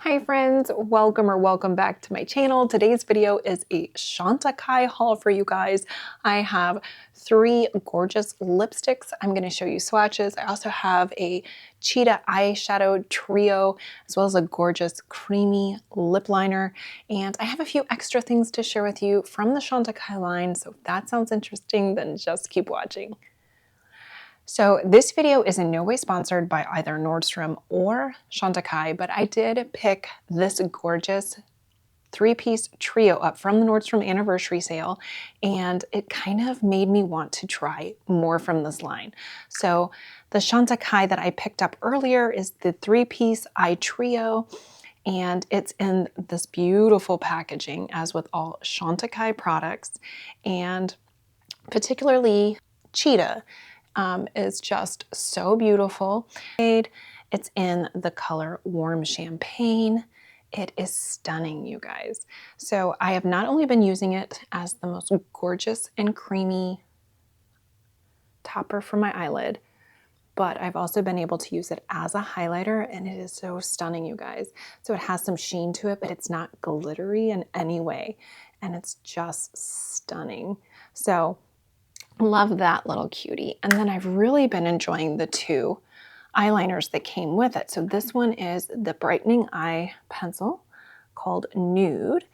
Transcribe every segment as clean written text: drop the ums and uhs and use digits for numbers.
Hi friends, welcome back to my channel. Today's video is a Chantecaille haul for you guys. I have 3 gorgeous lipsticks. I'm going to show you swatches. I also have a Cheetah eyeshadow trio, as well as a gorgeous creamy lip liner. And I have a few extra things to share with you from the Chantecaille line. So if that sounds interesting, then just keep watching. So this video is in no way sponsored by either Nordstrom or Chantecaille, but I did pick this gorgeous 3-piece trio up from the Nordstrom anniversary sale, and it kind of made me want to try more from this line. So the Chantecaille that I picked up earlier is the 3-piece eye trio, and it's in this beautiful packaging, as with all Chantecaille products, and particularly Cheetah is just so beautiful. It's in the color Warm Champagne. It is stunning, you guys. So I have not only been using it as the most gorgeous and creamy topper for my eyelid, but I've also been able to use it as a highlighter, and it is so stunning, you guys. So it has some sheen to it, but it's not glittery in any way, and it's just stunning. So love that little cutie. And then I've really been enjoying the 2 eyeliners that came with it. So this one is the Brightening Eye Pencil called Nude.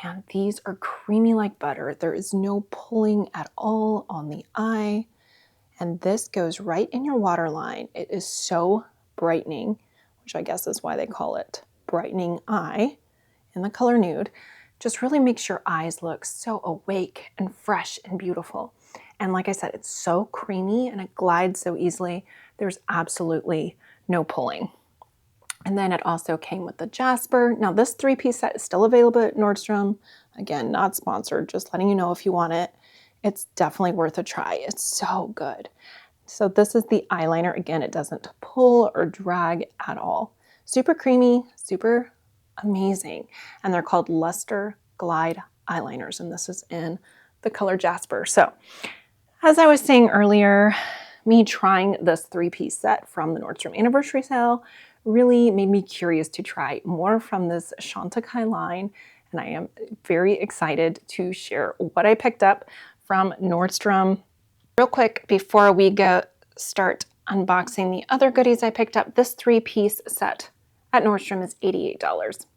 And these are creamy like butter. There is no pulling at all on the eye. And this goes right in your waterline. It is so brightening, which I guess is why they call it Brightening Eye in the color Nude. Just really makes your eyes look so awake and fresh and beautiful. And like I said, it's so creamy and it glides so easily. There's absolutely no pulling. And then it also came with the Jasper. Now this 3-piece set is still available at Nordstrom. Again, not sponsored, just letting you know if you want it. It's definitely worth a try. It's so good. So this is the eyeliner. Again, it doesn't pull or drag at all. Super creamy, super amazing. And they're called Luster Glide eyeliners. And this is in the color Jasper. So as I was saying earlier, me trying this 3-piece set from the Nordstrom anniversary sale really made me curious to try more from this Chantecaille line, and I am very excited to share what I picked up from Nordstrom. Real quick, before we start unboxing the other goodies I picked up, this 3-piece set at Nordstrom is $88.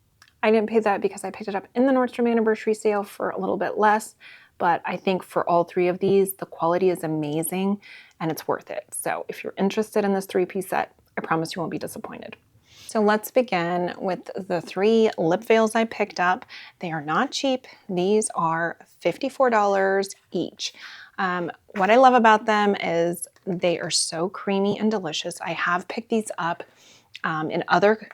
I didn't pay that because I picked it up in the Nordstrom anniversary sale for a little bit less. But I think for all 3 of these, the quality is amazing and it's worth it. So if you're interested in this 3-piece set, I promise you won't be disappointed. So let's begin with the 3 lip veils I picked up. They are not cheap. These are $54 each. What I love about them is they are so creamy and delicious. I have picked these up in other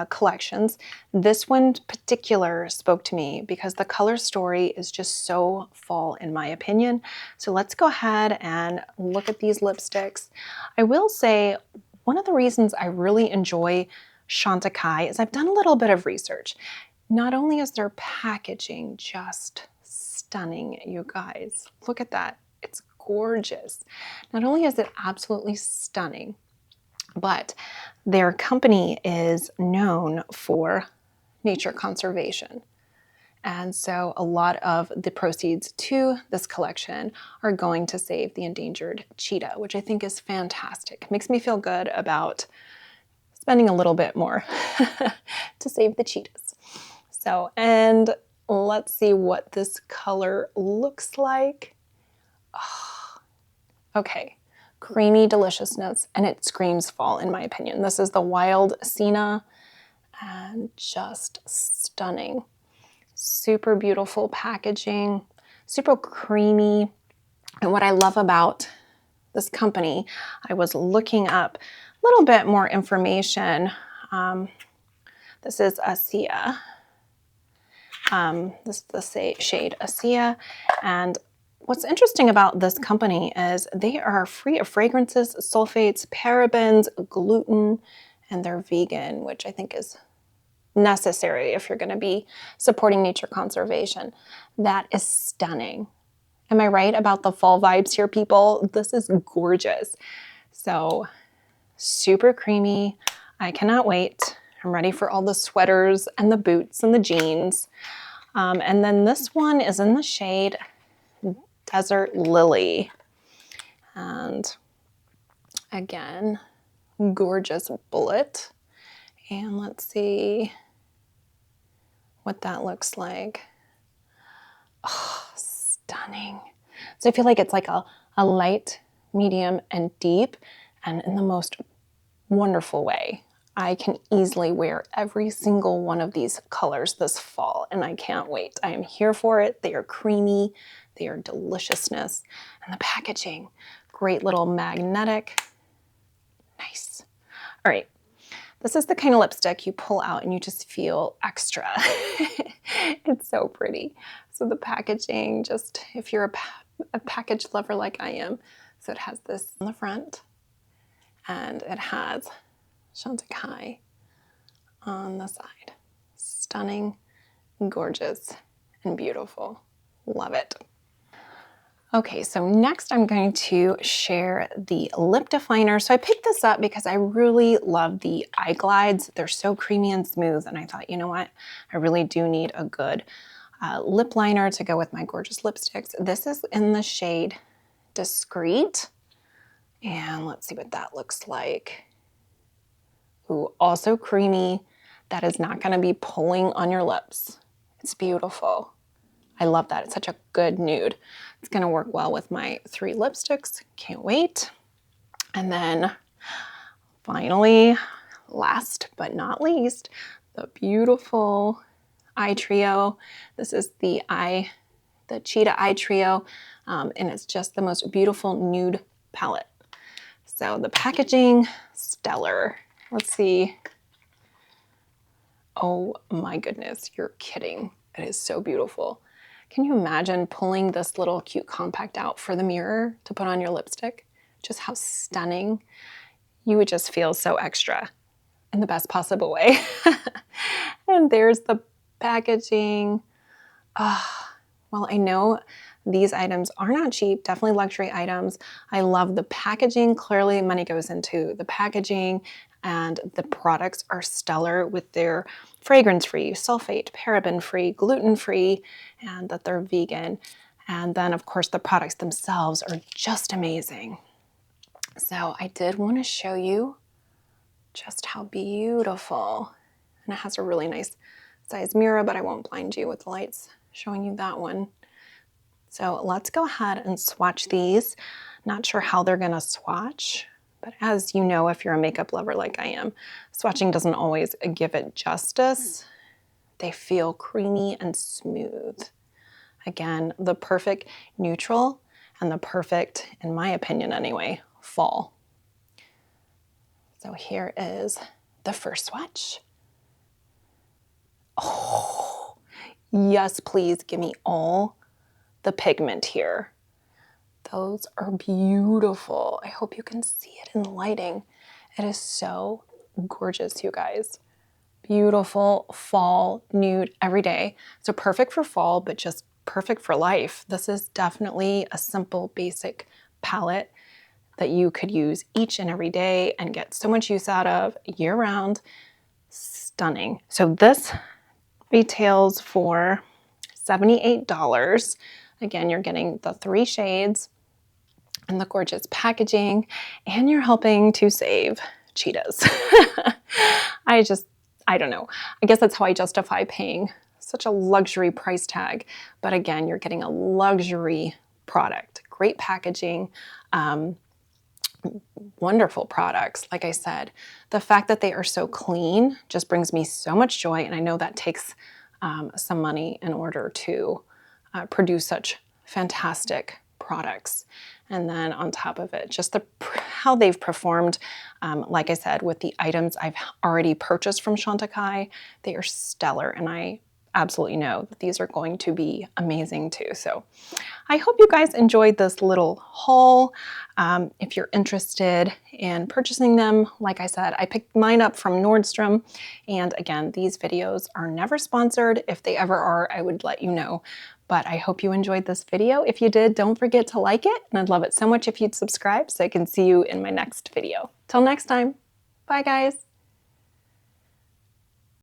collections. This one particular spoke to me because the color story is just so fall in my opinion. So let's go ahead and look at these lipsticks. I will say one of the reasons I really enjoy Chantecaille is I've done a little bit of research. Not only is their packaging just stunning, you guys, look at that. It's gorgeous. Not only is it absolutely stunning, but their company is known for nature conservation. And so a lot of the proceeds to this collection are going to save the endangered cheetah, which I think is fantastic. It makes me feel good about spending a little bit more to save the cheetahs. So, and let's see what this color looks like. Oh, okay. Creamy deliciousness, and it screams fall in my opinion. This is the Wild Sienna, and just stunning. Super beautiful packaging, super creamy. And what I love about this company, I was looking up a little bit more information. This is Asia. This is the shade Asia, and what's interesting about this company is they are free of fragrances, sulfates, parabens, gluten, and they're vegan, which I think is necessary if you're going to be supporting nature conservation. That is stunning. Am I right about the fall vibes here, people? This is gorgeous. So super creamy. I cannot wait. I'm ready for all the sweaters and the boots and the jeans. And then this one is in the shade Desert Lily. And again, gorgeous bullet. And let's see what that looks like. Oh, stunning. So I feel like it's like a light, medium, and deep, and in the most wonderful way. I can easily wear every single one of these colors this fall, and I can't wait. I am here for it. They are creamy, they are deliciousness, and the packaging, great little magnetic. Nice. All right. This is the kind of lipstick you pull out and you just feel extra. It's so pretty. So the packaging, just if you're a package lover like I am, so it has this on the front and it has Chantecaille on the side. Stunning, gorgeous, and beautiful. Love it. Okay, so next I'm going to share the lip definer. So I picked this up because I really love the eye glides. They're so creamy and smooth, and I thought, you know what? I really do need a good lip liner to go with my gorgeous lipsticks. This is in the shade Discreet, and let's see what that looks like. Ooh, also creamy. That is not gonna be pulling on your lips. It's beautiful. I love that. It's such a good nude. It's gonna work well with my 3 lipsticks. Can't wait. And then finally, last but not least, the beautiful eye trio. This is the Cheetah eye trio, and it's just the most beautiful nude palette. So the packaging, stellar. Let's see. Oh my goodness, you're kidding. It is so beautiful. Can you imagine pulling this little cute compact out for the mirror to put on your lipstick? Just how stunning. You would just feel so extra in the best possible way. And there's the packaging. Well, I know these items are not cheap, definitely luxury items. I love the packaging. Clearly money goes into the packaging, and the products are stellar with their fragrance-free, sulfate, paraben-free, gluten-free, and that they're vegan. And then of course the products themselves are just amazing. So I did want to show you just how beautiful. And it has a really nice size mirror, but I won't blind you with the lights showing you that one. So let's go ahead and swatch these. Not sure how they're gonna swatch, but as you know, if you're a makeup lover like I am, swatching doesn't always give it justice. They feel creamy and smooth. Again, the perfect neutral and the perfect, in my opinion anyway, fall. So here is the first swatch. Oh, yes, please give me all the pigment here. Those are beautiful. I hope you can see it in the lighting. It is so gorgeous, you guys. Beautiful fall nude every day. So perfect for fall, but just perfect for life. This is definitely a simple, basic palette that you could use each and every day and get so much use out of year round. Stunning. So this retails for $78. Again, you're getting the 3 shades and the gorgeous packaging, and you're helping to save cheetahs. I don't know. I guess that's how I justify paying such a luxury price tag. But again, you're getting a luxury product, great packaging, wonderful products. Like I said, the fact that they are so clean just brings me so much joy. And I know that takes some money in order to produce such fantastic products. And then on top of it, just how they've performed, like I said, with the items I've already purchased from Chantecaille, they are stellar. And I absolutely know that these are going to be amazing too. So I hope you guys enjoyed this little haul. If you're interested in purchasing them, like I said, I picked mine up from Nordstrom. And again, these videos are never sponsored. If they ever are, I would let you know. But I hope you enjoyed this video. If you did, don't forget to like it. And I'd love it so much if you'd subscribe so I can see you in my next video. Till next time, bye guys.